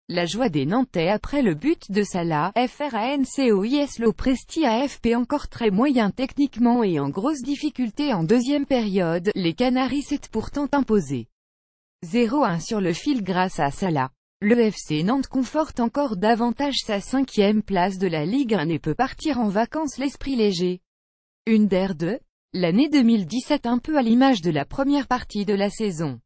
La joie des Nantais après le but de Salah, FRANCOIS. Lopresti AFP encore très moyen techniquement et en grosse difficulté en deuxième période, les Canaries s'est pourtant imposé 0-1 sur le fil grâce à Salah. Le FC Nantes conforte encore davantage sa 5e place de la Ligue 1 et peut partir en vacances l'esprit léger. Une der de l'année 2017 un peu à l'image de la première partie de la saison.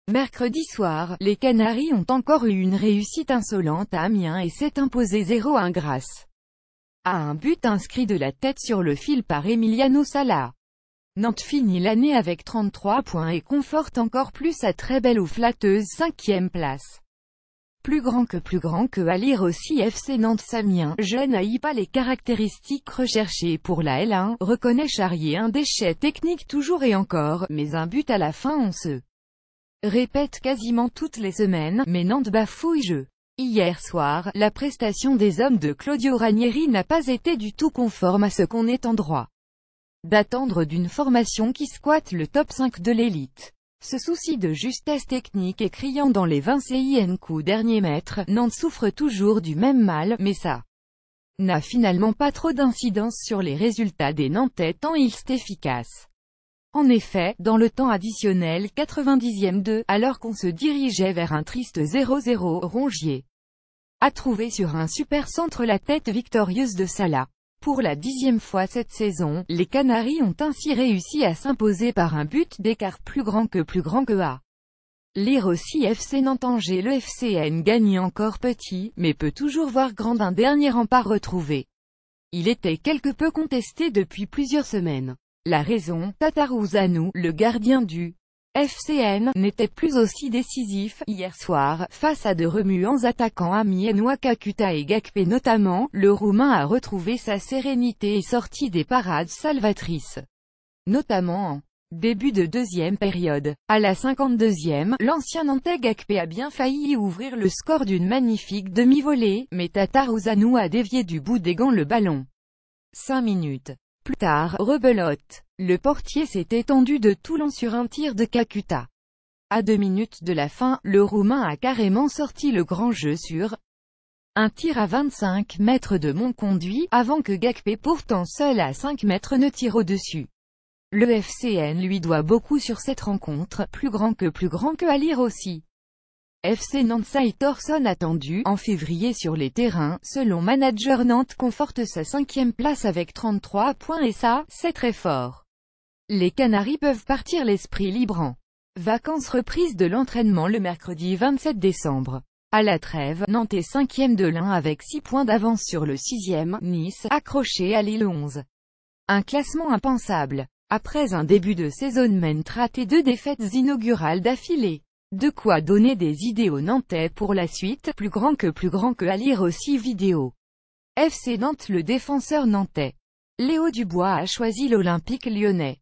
Mercredi soir, les Canaries ont encore eu une réussite insolente à Amiens et s'est imposé 0-1 grâce à un but inscrit de la tête sur le fil par Emiliano Sala. Nantes finit l'année avec 33 points et conforte encore plus sa très belle ou flatteuse 5e place. Plus grand que à lire aussi FC Nantes. Samien, je n'ai pas les caractéristiques recherchées pour la L1, reconnaît Charrier. Un déchet technique toujours et encore, mais un but à la fin on se répète quasiment toutes les semaines, mais Nantes bafouille jeu. Hier soir, la prestation des hommes de Claudio Ranieri n'a pas été du tout conforme à ce qu'on est en droit d'attendre d'une formation qui squatte le top 5 de l'élite. Ce souci de justesse technique est criant dans les 20 coups dernier mètre. Nantes souffre toujours du même mal, mais ça n'a finalement pas trop d'incidence sur les résultats des Nantais tant ils sont efficaces. En effet, dans le temps additionnel 90e alors qu'on se dirigeait vers un triste 0-0, Rongier a trouvé sur un super centre la tête victorieuse de Salah. Pour la 10e fois cette saison, les Canaries ont ainsi réussi à s'imposer par un but d'écart plus grand que à lire aussi FC Nantes-Angers. Le FCN gagne encore petit, mais peut toujours voir grand. Un dernier rempart retrouvé. Il était quelque peu contesté depuis plusieurs semaines. La raison, Tataruzanu, le gardien du FCN, n'était plus aussi décisif, hier soir, face à de remuants attaquants amiénois Kakuta et Gakpé notamment. Le Roumain a retrouvé sa sérénité et sorti des parades salvatrices. Notamment en début de deuxième période. À la 52e, l'ancien Nantais Gakpé a bien failli ouvrir le score d'une magnifique demi-volée, mais Tataruzanu a dévié du bout des gants le ballon. 5 minutes plus tard, rebelote. Le portier s'est étendu de Toulon sur un tir de Kakuta. À 2 minutes de la fin, le Roumain a carrément sorti le grand jeu sur un tir à 25 mètres de Monconduit, avant que Gakpé, pourtant seul à 5 mètres, ne tire au-dessus. Le FCN lui doit beaucoup sur cette rencontre, plus grand que à lire aussi. FC Nantes. Torson attendu en février sur les terrains, selon manager. Nantes conforte sa 5e place avec 33 points et ça, c'est très fort. Les Canaries peuvent partir l'esprit libre en vacances. Reprise de l'entraînement le mercredi 27 décembre. À la trêve, Nantes est 5e de l'Ain avec 6 points d'avance sur le 6e, Nice, accroché à Lille 11. Un classement impensable. Après un début de saison raté et 2 défaites inaugurales d'affilée. De quoi donner des idées aux Nantais pour la suite. Plus grand que à lire aussi vidéo. FC Nantes. Le défenseur nantais Léo Dubois a choisi l'Olympique lyonnais.